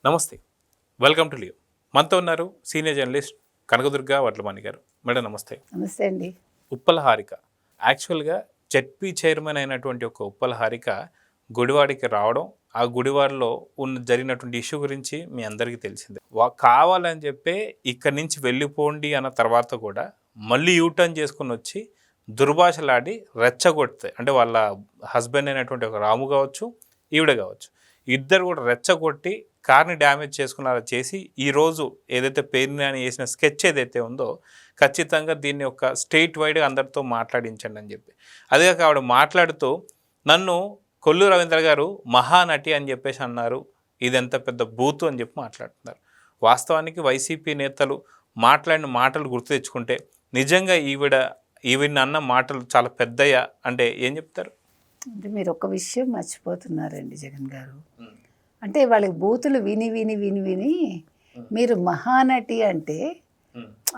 నమస్తే, welcome to Leo. మనతో ఉన్నారు సీనియర్ జర్నలిస్ట్ కనకదుర్గ వడ్లమాని గారు. మేడం నమస్తే. నమస్తే అండి. ఉప్పల హారిక యాక్చువల్గా జెడ్పీ చైర్మన్ అయినటువంటి ఒక ఉప్పల హారిక గుడివాడికి రావడం, ఆ గుడివాడలో జరిగినటువంటి ఇష్యూ గురించి మీ అందరికీ తెలిసిందే. కావాలని చెప్పి ఇక్కడి నుంచి వెళ్ళిపోండి అన్న తర్వాత కూడా మళ్ళీ యూటర్న్ చేసుకుని వచ్చి దుర్భాషలాడి రెచ్చగొడితే, అంటే వాళ్ళ హస్బెండ్ అయినటువంటి ఒక రాము కావచ్చు, ఈవిడ కావచ్చు, ఇద్దరు కూడా రెచ్చగొట్టి కార్ని డ్యామేజ్ చేసుకున్నారా చేసి ఈరోజు ఏదైతే పేరుని అని వేసిన స్కెచ్ ఏదైతే ఉందో ఖచ్చితంగా దీన్ని ఒక స్టేట్ వైడ్గా అందరితో మాట్లాడించండి అని చెప్పి. అదే కాక ఆవిడ మాట్లాడుతూ నన్ను కొల్లు రవీంద్ర గారు మహానటి అని చెప్పేసి అన్నారు, ఇది ఎంత పెద్ద బూతు అని చెప్పి మాట్లాడుతున్నారు. వాస్తవానికి వైసీపీ నేతలు మాట్లాడిన మాటలు గుర్తు తెచ్చుకుంటే నిజంగా ఈవిడ అన్న మాటలు చాలా పెద్దయ్యా అంటే ఏం చెప్తారు? అంటే మీరు ఒక విషయం మర్చిపోతున్నారండి జగన్ గారు. అంటే వాళ్ళకి బూతులు విని విని విని విని మీరు మహానటి అంటే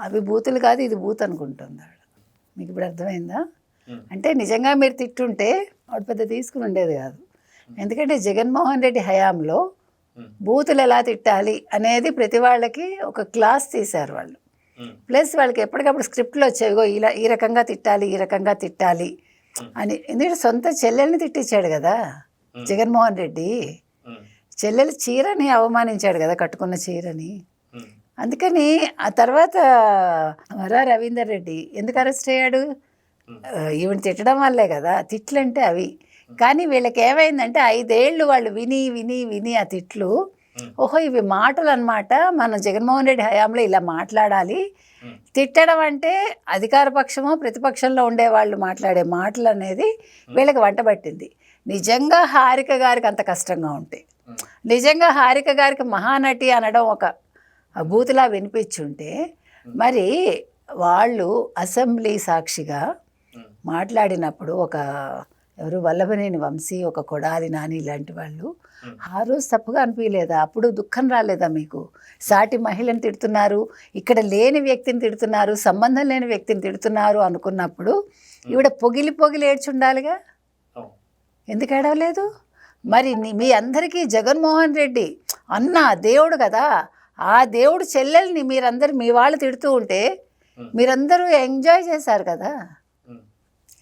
అవి బూతులు కాదు, ఇది బూత్ అనుకుంటుంది ఆవిడ. మీకు ఇప్పుడు అర్థమైందా? అంటే నిజంగా మీరు తిట్టుంటే ఆవిడ పెద్ద తీసుకుని ఉండేది కాదు. ఎందుకంటే జగన్మోహన్ రెడ్డి హయాంలో బూతులు ఎలా తిట్టాలి అనేది ప్రతి వాళ్ళకి ఒక క్లాస్ తీశారు వాళ్ళు. ప్లస్ వాళ్ళకి ఎప్పటికప్పుడు స్క్రిప్ట్లో వచ్చేవిగో ఇలా ఈ రకంగా తిట్టాలి, ఈ రకంగా తిట్టాలి అని. ఎందుకంటే సొంత చెల్లెల్ని తిట్టించాడు కదా జగన్మోహన్ రెడ్డి. చెల్లెలు చీరని అవమానించాడు కదా, కట్టుకున్న చీరని. అందుకని ఆ తర్వాత వరా రవీందర్ రెడ్డి ఎందుకు అరెస్ట్ అయ్యాడు? ఈవెన్ తిట్టడం వల్లే కదా. తిట్లంటే అవి. కానీ వీళ్ళకి ఏమైందంటే 5 ఏళ్ళు వాళ్ళు విని విని విని ఆ తిట్లు, ఓహో ఇవి మాటలు అనమాట, మనం జగన్మోహన్ రెడ్డి హయాంలో ఇలా మాట్లాడాలి. తిట్టడం అంటే అధికార పక్షమో ప్రతిపక్షంలో ఉండేవాళ్ళు మాట్లాడే మాటలు అనేది వీళ్ళకి వంటబట్టింది. నిజంగా హారిక గారికి అంత కష్టంగా ఉంటే, నిజంగా హారిక గారికి మహానటి అనడం ఒక బూతులా వినిపించుంటే, మరి వాళ్ళు అసెంబ్లీ సాక్షిగా మాట్లాడినప్పుడు ఒక ఎవరు వల్లభనేని వంశీ, ఒక కొడాలి నాని ఇలాంటి వాళ్ళు ఆ రోజు తప్పుగా అనిపించలేదా? అప్పుడు దుఃఖం రాలేదా మీకు? సాటి మహిళను తిడుతున్నారు, ఇక్కడ లేని వ్యక్తిని తిడుతున్నారు, సంబంధం లేని వ్యక్తిని తిడుతున్నారు అనుకున్నప్పుడు ఈవిడ పొగిలి పొగిలి ఏడ్చుండాలిగా. ఎందుకు ఏడవలేదు? మరి మీ అందరికీ జగన్మోహన్ రెడ్డి అన్న దేవుడు కదా, ఆ దేవుడు చెల్లెల్ని మీరందరూ మీ వాళ్ళు తిడుతూ ఉంటే మీరందరూ ఎంజాయ్ చేశారు కదా.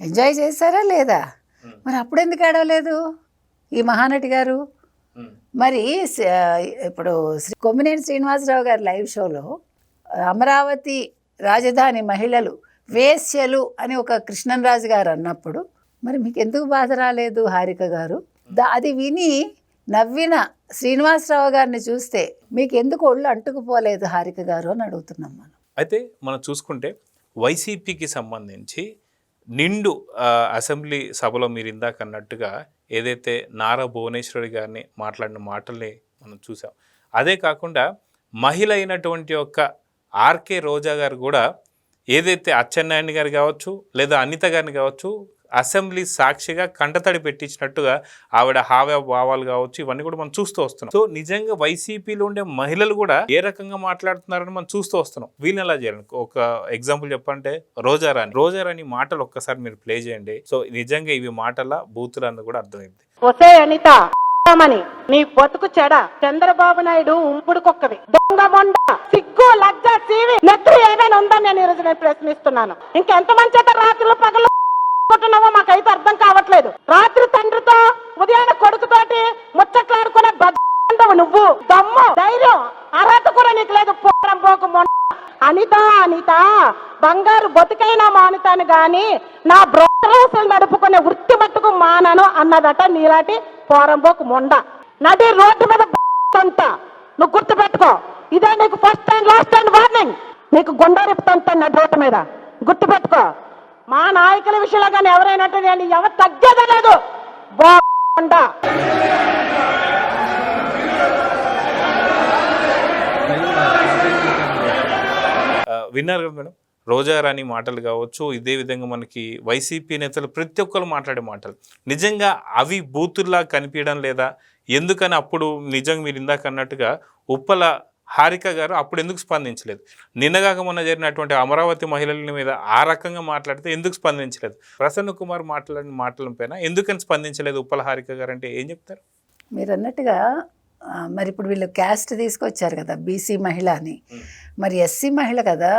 ఎంజాయ్ చేశారా లేదా? మరి అప్పుడు ఎందుకు ఏడవలేదు ఈ మహానటి గారు? మరి ఇప్పుడు కొమ్మినేని శ్రీనివాసరావు గారి లైవ్ షోలో అమరావతి రాజధాని మహిళలు వేశ్యలు అని ఒక కృష్ణన్రాజు గారు అన్నప్పుడు మరి మీకు ఎందుకు బాధ రాలేదు హారిక గారు? అది విని నవ్విన శ్రీనివాసరావు గారిని చూస్తే మీకు ఎందుకు ఒళ్ళు అంటుకుపోలేదు హారిక గారు అని అడుగుతున్నాం మనం. అయితే మనం చూసుకుంటే వైసీపీకి సంబంధించి నిండు అసెంబ్లీ సభలో మీరు ఇందాక అన్నట్టుగా ఏదైతే నారా భువనేశ్వరి గారిని మాట్లాడిన మాటల్ని మనం చూసాం. అదే కాకుండా మహిళ అయినటువంటి ఒక ఆర్కే రోజా గారు కూడా ఏదైతే అచ్చెన్నాయుడు గారు కావచ్చు లేదా అనిత గారిని కావచ్చు అసెంబ్లీ సాక్షిగా కంటతడి పెట్టించినట్టుగా ఆవిడ హావభావాలు కావచ్చు ఇవన్నీ కూడా మనం చూస్తూ వస్తున్నాం. సో నిజంగా వైసీపీలో ఉండే మహిళలు కూడా ఏ రకంగా మాట్లాడుతున్నారని మనం చూస్తూ వస్తున్నాం. వీళ్ళని ఎలా చేయాలి? ఒక ఎగ్జాంపుల్ చెప్పంటే రోజారాణి మాటలు ఒక్కసారి మీరు ప్లే చేయండి. సో నిజంగా ఇవి మాటల బూతులు అన్న కూడా అర్థమైంది. ఒసే అనిత నీ బతుకు చెడ, చంద్రబాబు నాయుడు ఉంపుడు కుక్కవి, దొంగ మొండ, సిగ్గు లజ్జ సీవి నెత్తురు ఏమైనా ఉందని నేను ఈరోజు నేను ప్రశ్నిస్తున్నాను. ఇంకెంత మంచి అయితే రాత్రులు పగలు మాకైతే అర్థం కావట్లేదు. రాత్రి తండ్రితో ఉదయాన్నే కొడుకుతోటి ముచ్చట్లాడుకునే బద్దవు నువ్వు. దమ్ము ధైర్యం అర్హత కూడా నీకు లేదు. పోకు అనిత బంగారు బతుకైనా మానుతాను గాని నా బ్రోకర్లు నడుపుకునే వృత్తి మట్టుకు మానను అన్నదట నీలాంటి పోరంబోకు మొండ. నడి రోడ్డు మీద అంతా నువ్వు గుర్తు పెట్టుకో. ఇదే నీకు first and last and warning. నీకు గుండెరిపుతంతా నడి రోడ్డు మీద గుర్తు పెట్టుకో. మా నాయకుల విషయంలో కానీ ఎవరైనట్టు నేను ఎవరు తగ్గేదే లేదు. విన్నారు కదా మేడం, రోజారాణి మాటలు కావచ్చు, ఇదే విధంగా మనకి వైసీపీ నేతలు ప్రతి ఒక్కరు మాట్లాడే మాటలు నిజంగా అవి బూతుల్లా కనిపించడం లేదా? ఎందుకని అప్పుడు నిజంగా మీరు ఇందాక అన్నట్టుగా ఉప్పల హారిక గారు అప్పుడు ఎందుకు స్పందించలేదు? నిన్నగాక మొన్న జరిగినటువంటి అమరావతి మహిళల మీద ఆ రకంగా మాట్లాడితే ఎందుకు స్పందించలేదు? ప్రసన్న కుమార్ మాట్లాడిన మాటల పైన ఎందుకని స్పందించలేదు ఉప్పల హారిక గారు అంటే ఏం చెప్తారు? మీరు అన్నట్టుగా మరి ఇప్పుడు వీళ్ళు క్యాస్ట్ తీసుకొచ్చారు కదా బీసీ మహిళ అని, మరి ఎస్సీ మహిళ కదా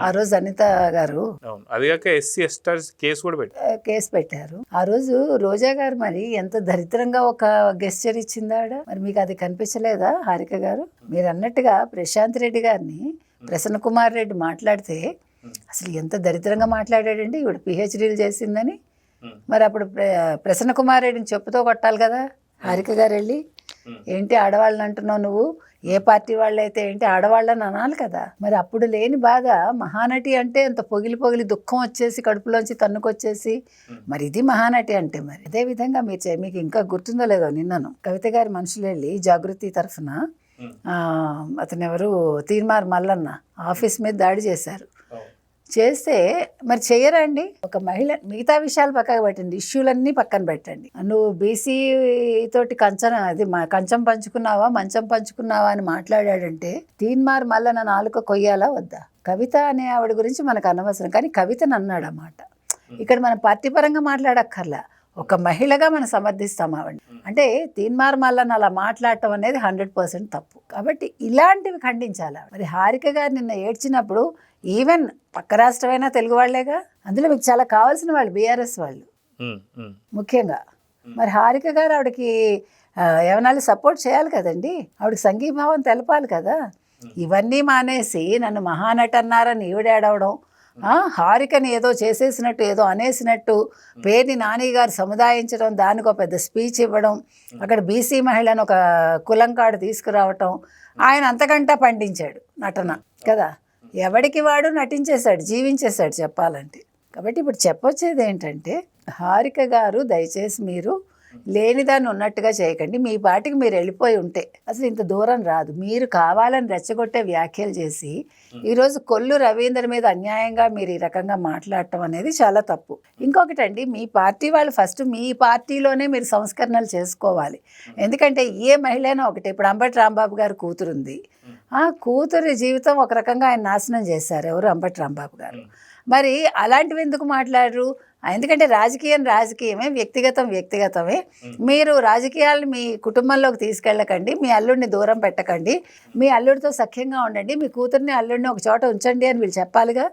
ఆ రోజు అనిత గారు అవును, అది కాక ఎస్సీ ఎస్టార్స్ కేసు కూడా పెట్టారు. కేసు పెట్టారు. ఆ రోజు రోజా గారు మరి ఎంత దరిద్రంగా ఒక గెస్చర్ ఇచ్చిందాడ, మరి మీకు అది కనిపించలేదా హారిక గారు? మీరు అన్నట్టుగా ప్రశాంత్ రెడ్డి గారిని ప్రసన్న కుమార్ రెడ్డి మాట్లాడితే అసలు ఎంత దరిద్రంగా మాట్లాడాడండి, ఇవిడ పిహెచ్డీలు చేసిందని. మరి అప్పుడు ప్రసన్న కుమార్ రెడ్డిని చెప్పుతో కొట్టాలి కదా హారిక గారు వెళ్ళి, ఏంటి ఆడవాళ్ళని అంటున్నావు నువ్వు, ఏ పార్టీ వాళ్ళైతే ఏంటి ఆడవాళ్ళని అనాలి కదా. మరి అప్పుడు లేని బాధ మహానటి అంటే అంత పొగిలి పొగిలి దుఃఖం వచ్చేసి కడుపులోంచి తన్నుకొచ్చేసి, మరి ఇది మహానటి అంటే. మరి అదే విధంగా మీకు ఇంకా గుర్తుందో లేదో, నిన్నను కవిత గారి మనుషులు వెళ్ళి జాగృతి తరఫున అతను ఎవరు తీర్మార్ మల్లన్న ఆఫీస్ మీద దాడి చేశారు. చేస్తే మరి చెయ్యరా అండి ఒక మహిళ? మిగతా విషయాలు పక్కకు పెట్టండి, ఇష్యూలన్నీ పక్కన పెట్టండి. నువ్వు బీసీ తోటి కంచం పంచుకున్నావా మంచం పంచుకున్నావా అని మాట్లాడాడంటే తీన్మార్ మల్లన్న నాలుక కొయ్యాలా వద్దా? కవిత అనే ఆవిడ గురించి మనకు అనవసరం, కానీ కవితను అన్నాడు అన్నమాట. ఇక్కడ మన పార్టీ పరంగా మాట్లాడక్కర్లా, ఒక మహిళగా మనం సమర్థిస్తాం ఆవిడ. అంటే తీన్మార్ మల్లన్న అలా మాట్లాడటం అనేది 100% తప్పు. కాబట్టి ఇలాంటివి ఖండించాలి. మరి హారిక గారు నిన్న ఏడ్చినప్పుడు, ఈవెన్ పక్క రాష్ట్రమైనా తెలుగు వాళ్లేగా, అందులో మీకు చాలా కావాల్సిన వాళ్ళు బీఆర్ఎస్ వాళ్ళు ముఖ్యంగా. మరి హారిక గారు ఆవిడకి ఏమన్నా సపోర్ట్ చేయాలి కదండి, ఆవిడకి సంఘీభావం తెలపాలి కదా. ఇవన్నీ మానేసి నన్ను మహానటి అన్నారని ఈవిడేడవడం, హారికని ఏదో చేసేసినట్టు ఏదో అనేసినట్టు పేరుని నాని గారు సముదాయించడం, దానికి ఒక పెద్ద స్పీచ్ ఇవ్వడం, అక్కడ బీసీ మహిళను ఒక కులం కార్డు తీసుకురావటం, ఆయన అంతకంటా పండించాడు నటన కదా. ఎవడికి వాడు నటించేశాడు, జీవించేశాడు చెప్పాలంటే. కాబట్టి ఇప్పుడు చెప్పొచ్చేది ఏంటంటే, హారిక గారు దయచేసి మీరు లేనిదాన్ని ఉన్నట్టుగా చేయకండి. మీ పాటికి మీరు వెళ్ళిపోయి ఉంటే అసలు ఇంత దూరం రాదు. మీరు కావాలని రెచ్చగొట్టే వ్యాఖ్యలు చేసి ఈరోజు కొల్లు రవీందర్ మీద అన్యాయంగా మీరు ఈ రకంగా మాట్లాడటం అనేది చాలా తప్పు. ఇంకొకటండి, మీ పార్టీ వాళ్ళు ఫస్ట్ మీ పార్టీలోనే మీరు సంస్కరణలు చేసుకోవాలి. ఎందుకంటే ఏ మహిళైనా ఒకటే, ఇప్పుడు అంబటి రాంబాబు గారు కూతురుంది, ఆ కూతురి జీవితం ఒక రకంగా ఆయన నాశనం చేశారు ఎవరు, అంబటి రాంబాబు గారు. మరి అలాంటివి ఎందుకు మాట్లాడరు? ఎందుకంటే రాజకీయమే, వ్యక్తిగతమే. మీరు రాజకీయాలను మీ కుటుంబంలోకి తీసుకెళ్ళకండి, మీ అల్లుడిని దూరం పెట్టకండి, మీ అల్లుడితో సఖ్యంగా ఉండండి, మీ కూతుర్ని అల్లుడిని ఒక చోట ఉంచండి అని వీళ్ళు చెప్పాలిగా,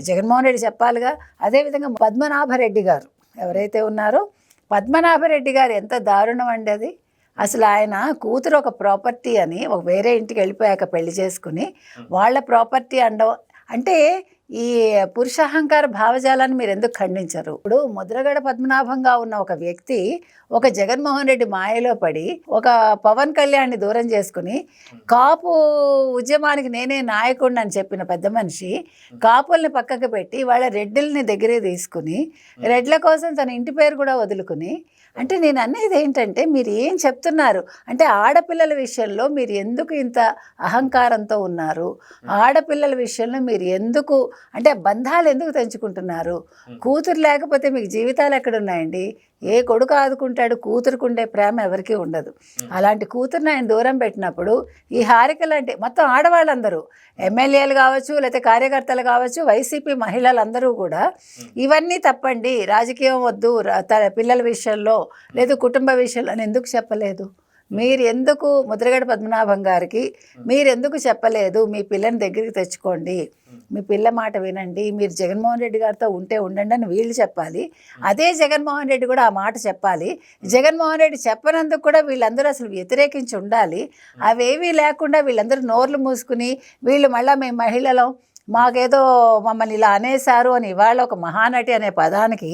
జగన్మోహన్ రెడ్డి చెప్పాలిగా. అదేవిధంగా పద్మనాభరెడ్డి గారు ఎవరైతే ఉన్నారో, పద్మనాభరెడ్డి గారు ఎంత దారుణం అండి అది. అసలు ఆయన కూతురు ఒక ప్రాపర్టీ అని ఒక వేరే ఇంటికి వెళ్ళిపోయాక పెళ్లి చేసుకుని వాళ్ళ ప్రాపర్టీ అంటే ఈ పురుషాహంకార భావజాలాన్ని మీరు ఎందుకు ఖండించరు? ఇప్పుడు ముద్రగడ పద్మనాభంగా ఉన్న ఒక వ్యక్తి ఒక జగన్మోహన్ రెడ్డి మాయలో పడి ఒక పవన్ కళ్యాణ్ని దూరం చేసుకుని కాపు ఉద్యమానికి నేనే నాయకుడిని అని చెప్పిన పెద్ద మనిషి కాపుల్ని పక్కకు పెట్టి వాళ్ళ రెడ్డిల్ని దగ్గరే తీసుకుని రెడ్ల కోసం తన ఇంటి పేరు కూడా వదులుకుని, అంటే నేను అనేది ఏంటంటే మీరు ఏం చెప్తున్నారు అంటే ఆడపిల్లల విషయంలో మీరు ఎందుకు ఇంత అహంకారంతో ఉన్నారు? ఆడపిల్లల విషయంలో మీరు ఎందుకు అంటే బంధాలు ఎందుకు తెంచుకుంటున్నారు? కూతురు లేకపోతే మీకు జీవితాలు ఎక్కడున్నాయండి? ఏ కొడుకు ఆదుకుంటాడు? కూతురుకు ఉండే ప్రేమ ఎవరికీ ఉండదు. అలాంటి కూతురుని ఆయన దూరం పెట్టినప్పుడు ఈ హారికలు అంటే మొత్తం ఆడవాళ్ళందరూ ఎమ్మెల్యేలు కావచ్చు, లేకపోతే కార్యకర్తలు కావచ్చు, వైసీపీ మహిళలందరూ కూడా ఇవన్నీ తప్పండి, రాజకీయం వద్దు, పిల్లల విషయంలో లేదు కుటుంబ విషయంలో అని ఎందుకు చెప్పలేదు? మీరు ఎందుకు ముద్రగడ పద్మనాభం గారికి మీరు ఎందుకు చెప్పలేదు? మీ పిల్లని దగ్గరికి తెచ్చుకోండి, మీ పిల్ల మాట వినండి, మీరు జగన్మోహన్ రెడ్డి గారితో ఉంటే ఉండండి అని వీళ్ళు చెప్పాలి. అదే జగన్మోహన్ రెడ్డి కూడా ఆ మాట చెప్పాలి. జగన్మోహన్ రెడ్డి చెప్పనందుకు కూడా వీళ్ళందరూ అసలు వ్యతిరేకించి ఉండాలి. అవేవీ లేకుండా వీళ్ళందరూ నోర్లు మూసుకుని వీళ్ళు మళ్ళీ మేము మహిళలం, మాకేదో మమ్మల్ని ఇలా అనేశారు అని ఇవాళ ఒక మహానటి అనే పదానికి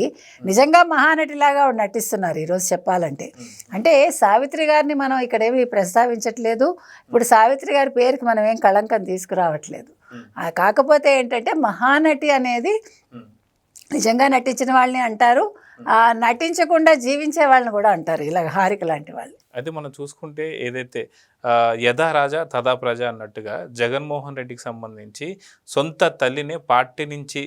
నిజంగా మహానటిలాగా నటిస్తున్నారు ఈరోజు చెప్పాలంటే. అంటే సావిత్రి గారిని మనం ఇక్కడేమి ప్రస్తావించట్లేదు, ఇప్పుడు సావిత్రి గారి పేరుకి మనం ఏం కళంకం తీసుకురావట్లేదు. కాకపోతే ఏంటంటే మహానటి అనేది నిజంగా నటించిన వాళ్ళని అంటారు, నటించకుండా జీవించే వాళ్ళని కూడా అంటారు, ఇలా హారిక లాంటి వాళ్ళు. అయితే మనం చూసుకుంటే ఏదైతే యథా రాజా తథా ప్రజ అన్నట్టుగా జగన్మోహన్ రెడ్డికి సంబంధించి సొంత తల్లిని పార్టీ నుంచి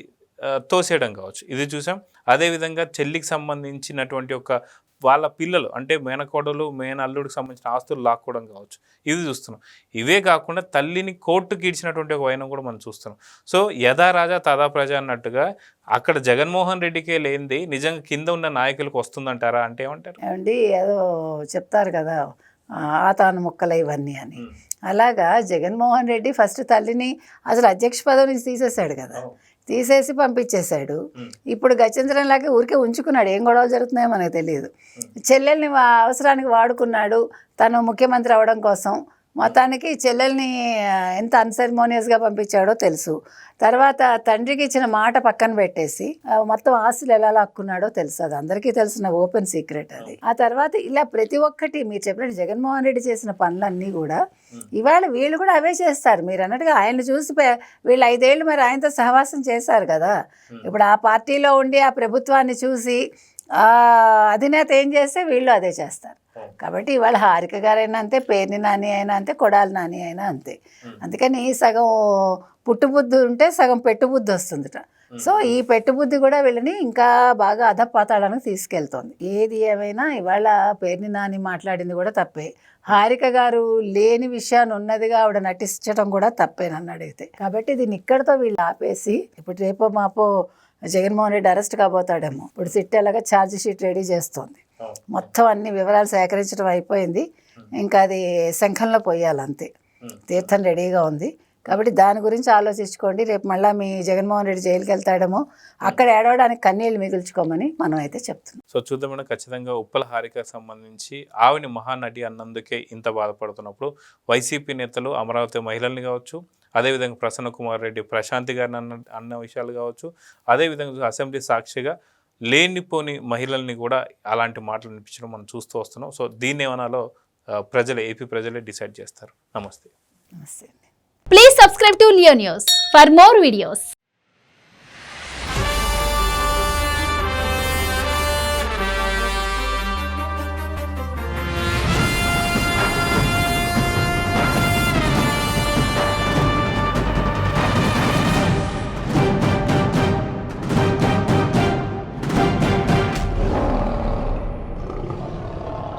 తోసేయడం కావచ్చు, ఇది చూసాం. అదేవిధంగా చెల్లికి సంబంధించినటువంటి ఒక వాళ్ళ పిల్లలు అంటే మేనకోడలు మేనల్లుడికి సంబంధించిన ఆస్తులు లాక్కోవడం కావచ్చు, ఇది చూస్తున్నాం. ఇవే కాకుండా తల్లిని కోర్టుకి ఇచ్చినటువంటి ఒక వైనం కూడా మనం చూస్తున్నాం. సో యథా రాజా తథా ప్రజ అన్నట్టుగా అక్కడ జగన్మోహన్ రెడ్డికే లేనిది నిజంగా కింద ఉన్న నాయకులకు వస్తుందంటారా? అంటే ఏమంటారు? ఏమండి ఏదో చెప్తారు కదా, ఆతాను ముక్కలు ఇవన్నీ అని. అలాగా జగన్మోహన్ రెడ్డి ఫస్ట్ తల్లిని అసలు అధ్యక్ష పదవి నుంచి తీసేశాడు కదా, తీసేసి పంపించేశాడు. ఇప్పుడు గజేంద్రంలాగే ఊరికే ఉంచుకున్నాడు, ఏం గొడవలు జరుగుతున్నాయో మనకు తెలియదు. చెల్లెల్ని అవసరానికి వాడుకున్నాడు తను ముఖ్యమంత్రి అవ్వడం కోసం. మొత్తానికి చెల్లెల్ని ఎంత అన్సెరమోనియస్గా పంపించాడో తెలుసు. తర్వాత తండ్రికి ఇచ్చిన మాట పక్కన పెట్టేసి మొత్తం ఆస్తులు ఎలా లాక్కున్నాడో తెలుసు, అది అందరికీ తెలిసిన ఓపెన్ సీక్రెట్ అది. ఆ తర్వాత ఇలా ప్రతి ఒక్కటి మీరు చెప్పినట్టు జగన్మోహన్ రెడ్డి చేసిన పనులన్నీ కూడా ఇవాళ వీళ్ళు కూడా అవే చేస్తారు. మీరు అన్నట్టుగా ఆయన్ని చూసి వీళ్ళు 5 ఏళ్ళు మరి ఆయనతో సహవాసం చేశారు కదా. ఇప్పుడు ఆ పార్టీలో ఉండి ఆ ప్రభుత్వాన్ని చూసి అధినేత ఏం చేస్తే వీళ్ళు అదే చేస్తారు. కాబట్టి ఇవాళ హారిక గారైనా అంతే, పేర్ని నాని అయినా అంతే, కొడాలి నాని అయినా అంతే. అందుకని సగం పుట్టుబుద్ధి ఉంటే సగం పెట్టుబుద్ధి వస్తుందిట. సో ఈ పెట్టుబుద్ధి కూడా వీళ్ళని ఇంకా బాగా అధపాతాళానికి తీసుకెళ్తోంది. ఏది ఏమైనా ఇవాళ పేర్ని నాని మాట్లాడింది కూడా తప్పే, హారిక గారు లేని విషయాన్ని ఉన్నదిగా ఆవిడ నటించడం కూడా తప్పే నన్ను అడిగితే. కాబట్టి దీన్ని ఇక్కడితో వీళ్ళు ఆపేసి ఇప్పుడు రేపో మాపో జగన్మోహన్ రెడ్డి అరెస్ట్ కాబోతాడేమో. ఇప్పుడు సిట్ ఎలాగా ఛార్జ్ షీట్ రెడీ చేస్తోంది, మొత్తం అన్ని వివరాలు సేకరించడం అయిపోయింది, ఇంకా అది శంఖంలో పోయాలంతే. తీర్థం రెడీగా ఉంది. కాబట్టి దాని గురించి ఆలోచించుకోండి. రేపు మళ్ళీ మీ జగన్మోహన్ రెడ్డి జైలుకి వెళ్తాడేమో, అక్కడ ఏడవడానికి కన్నీళ్ళు మిగుల్చుకోమని మనం అయితే చెప్తున్నాం. సో చూద్దామన్నా, ఖచ్చితంగా ఉప్పల హారికకు సంబంధించి ఆవిని మహానటి అన్నందుకే ఇంత బాధపడుతున్నప్పుడు వైసీపీ నేతలు అమరావతి మహిళల్ని కావచ్చు, అదేవిధంగా ప్రసన్న కుమార్ రెడ్డి ప్రశాంతి గారిని అన్న విషయాలు కావచ్చు, అదేవిధంగా అసెంబ్లీ సాక్షిగా లేనిపోని మహిళల్ని కూడా అలాంటి మాటలు వినిపించడం మనం చూస్తూ వస్తున్నాం. సో దీన్ని ఏమనాలో ఏపీ ప్రజలే డిసైడ్ చేస్తారు. నమస్తే. నమస్తే అండి. Please subscribe to Leo News for more videos.